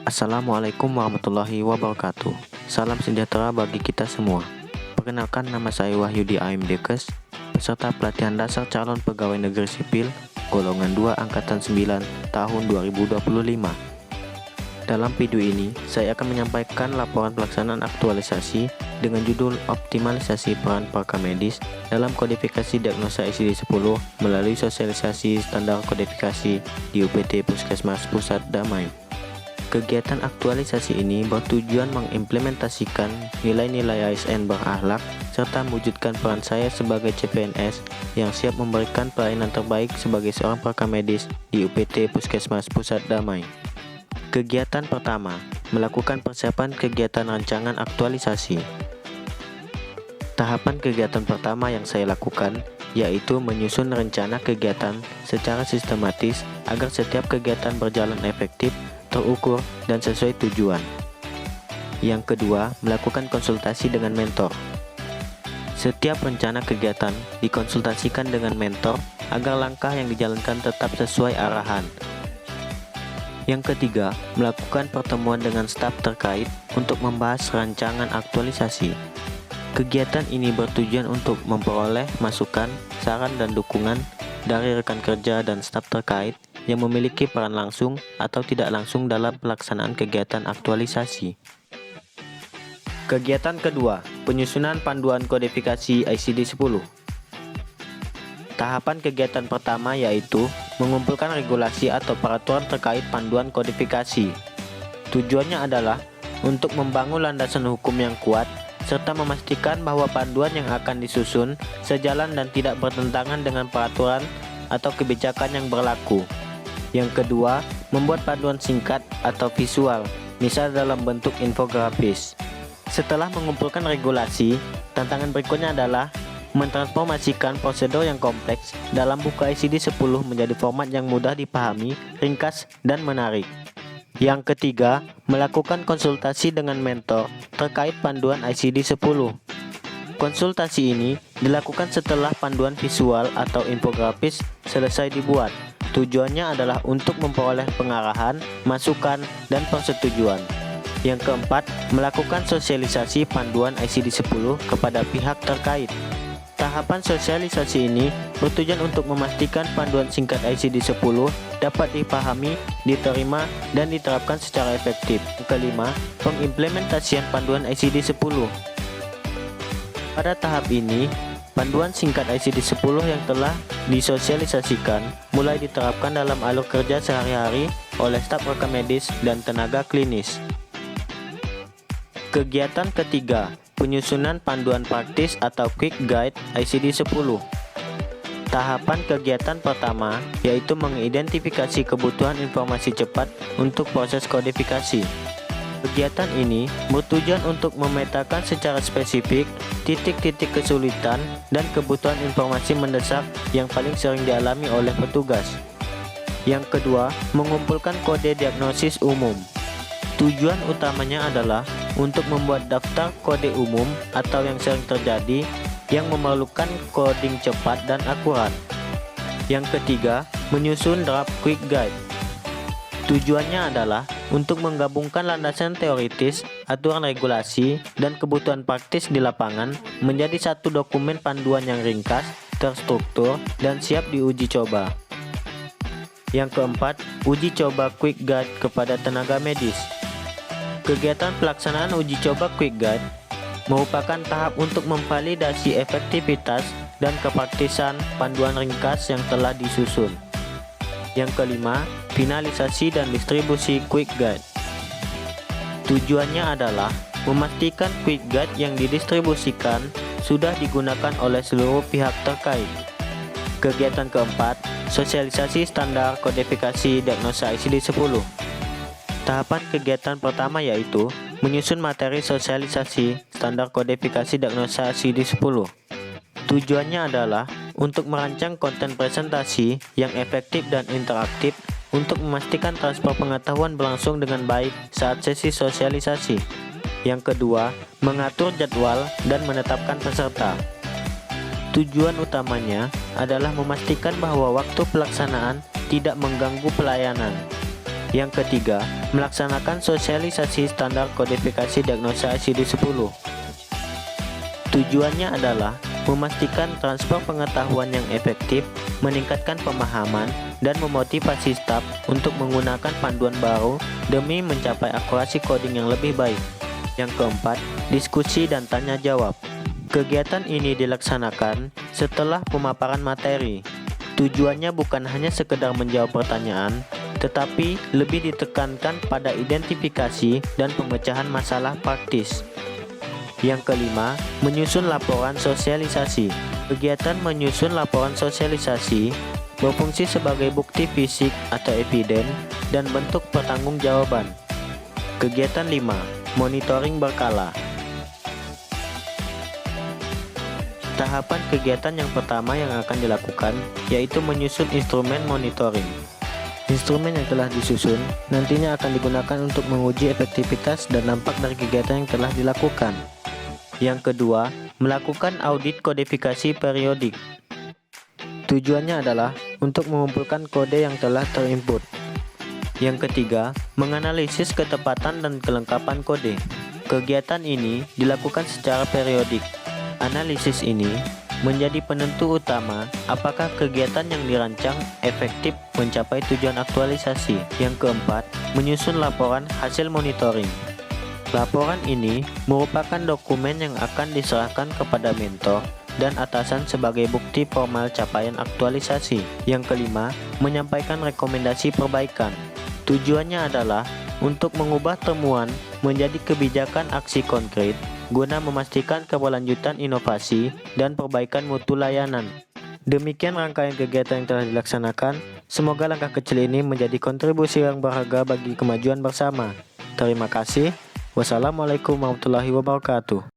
Assalamualaikum warahmatullahi wabarakatuh. Salam sejahtera bagi kita semua. Perkenalkan, nama saya Wahyudi A.M. Dekes, peserta pelatihan dasar calon pegawai negeri sipil golongan 2 angkatan 9 tahun 2025. Dalam video ini, saya akan menyampaikan laporan pelaksanaan aktualisasi dengan judul Optimalisasi Peran Peraka Medis dalam Kodifikasi Diagnosa ICD-10 melalui sosialisasi standar kodifikasi di UPT Puskesmas Pusat Damai. Kegiatan aktualisasi ini bertujuan mengimplementasikan nilai-nilai ASN berakhlak serta mewujudkan peran saya sebagai CPNS yang siap memberikan pelayanan terbaik sebagai seorang peraka medis di UPT Puskesmas Pusat Damai. Kegiatan pertama, melakukan persiapan kegiatan rancangan aktualisasi. Tahapan kegiatan pertama yang saya lakukan yaitu menyusun rencana kegiatan secara sistematis agar setiap kegiatan berjalan efektif, terukur, dan sesuai tujuan. Yang kedua, melakukan konsultasi dengan mentor. Setiap rencana kegiatan dikonsultasikan dengan mentor agar langkah yang dijalankan tetap sesuai arahan. Yang ketiga, melakukan pertemuan dengan staf terkait untuk membahas rancangan aktualisasi. Kegiatan ini bertujuan untuk memperoleh masukan, saran, dan dukungan dari rekan kerja dan staf terkait yang memiliki peran langsung atau tidak langsung dalam pelaksanaan kegiatan aktualisasi. Kegiatan kedua, penyusunan panduan kodifikasi ICD-10. Tahapan kegiatan pertama yaitu mengumpulkan regulasi atau peraturan terkait panduan kodifikasi. Tujuannya adalah untuk membangun landasan hukum yang kuat serta memastikan bahwa panduan yang akan disusun sejalan dan tidak bertentangan dengan peraturan atau kebijakan yang berlaku. Yang kedua, membuat panduan singkat atau visual, misal dalam bentuk infografis. Setelah mengumpulkan regulasi, tantangan berikutnya adalah mentransformasikan prosedur yang kompleks dalam buku ICD-10 menjadi format yang mudah dipahami, ringkas, dan menarik. Yang ketiga, melakukan konsultasi dengan mentor terkait panduan ICD-10. Konsultasi ini dilakukan setelah panduan visual atau infografis selesai dibuat. Tujuannya adalah untuk memperoleh pengarahan, masukan, dan persetujuan. Yang keempat, melakukan sosialisasi panduan ICD-10 kepada pihak terkait. Tahapan sosialisasi ini bertujuan untuk memastikan panduan singkat ICD-10 dapat dipahami, diterima, dan diterapkan secara efektif. Yang kelima, pengimplementasian panduan ICD-10. Pada tahap ini, panduan singkat ICD-10 yang telah disosialisasikan mulai diterapkan dalam alur kerja sehari-hari oleh staf rekam medis dan tenaga klinis. Kegiatan ketiga, penyusunan panduan praktis atau quick guide ICD-10. Tahapan kegiatan pertama yaitu mengidentifikasi kebutuhan informasi cepat untuk proses kodifikasi. Kegiatan ini bertujuan untuk memetakan secara spesifik titik-titik kesulitan dan kebutuhan informasi mendesak yang paling sering dialami oleh petugas. Yang kedua, mengumpulkan kode diagnosis umum. Tujuan utamanya adalah untuk membuat daftar kode umum atau yang sering terjadi yang memerlukan coding cepat dan akurat. Yang ketiga, menyusun draft quick guide. Tujuannya adalah untuk menggabungkan landasan teoritis, aturan regulasi, dan kebutuhan praktis di lapangan menjadi satu dokumen panduan yang ringkas, terstruktur, dan siap diuji coba. Yang keempat, uji coba quick guide kepada tenaga medis. Kegiatan pelaksanaan uji coba quick guide merupakan tahap untuk memvalidasi efektivitas dan kepraktisan panduan ringkas yang telah disusun. Yang kelima, finalisasi dan distribusi quick guide. Tujuannya adalah memastikan quick guide yang didistribusikan sudah digunakan oleh seluruh pihak terkait. Kegiatan keempat, sosialisasi standar kodifikasi diagnosa ICD-10. Tahapan kegiatan pertama yaitu menyusun materi sosialisasi standar kodifikasi diagnosa ICD-10. Tujuannya adalah untuk merancang konten presentasi yang efektif dan interaktif untuk memastikan transfer pengetahuan berlangsung dengan baik saat sesi sosialisasi. Yang kedua, mengatur jadwal dan menetapkan peserta. Tujuan utamanya adalah memastikan bahwa waktu pelaksanaan tidak mengganggu pelayanan. Yang ketiga, melaksanakan sosialisasi standar kodifikasi diagnosa ICD-10. Tujuannya adalah memastikan transfer pengetahuan yang efektif, meningkatkan pemahaman, dan memotivasi staf untuk menggunakan panduan baru demi mencapai akurasi coding yang lebih baik. Yang keempat, diskusi dan tanya jawab. Kegiatan ini dilaksanakan setelah pemaparan materi. Tujuannya bukan hanya sekedar menjawab pertanyaan, tetapi lebih ditekankan pada identifikasi dan pemecahan masalah praktis. Yang kelima, menyusun laporan sosialisasi. Kegiatan menyusun laporan sosialisasi berfungsi sebagai bukti fisik atau eviden dan bentuk pertanggungjawaban. Kegiatan 5, monitoring berkala. Tahapan kegiatan yang pertama yang akan dilakukan yaitu menyusun instrumen monitoring. Instrumen yang telah disusun nantinya akan digunakan untuk menguji efektivitas dan dampak dari kegiatan yang telah dilakukan. Yang kedua, melakukan audit kodifikasi periodik. Tujuannya adalah untuk mengumpulkan kode yang telah terinput. Yang ketiga, menganalisis ketepatan dan kelengkapan kode. Kegiatan ini dilakukan secara periodik. Analisis ini menjadi penentu utama apakah kegiatan yang dirancang efektif mencapai tujuan aktualisasi. Yang keempat, menyusun laporan hasil monitoring. Laporan ini merupakan dokumen yang akan diserahkan kepada mentor dan atasan sebagai bukti formal capaian aktualisasi. Yang kelima, menyampaikan rekomendasi perbaikan. Tujuannya adalah untuk mengubah temuan menjadi kebijakan aksi konkret guna memastikan keberlanjutan inovasi dan perbaikan mutu layanan. Demikian rangkaian kegiatan yang telah dilaksanakan. Semoga langkah kecil ini menjadi kontribusi yang berharga bagi kemajuan bersama. Terima kasih. Wassalamualaikum warahmatullahi wabarakatuh.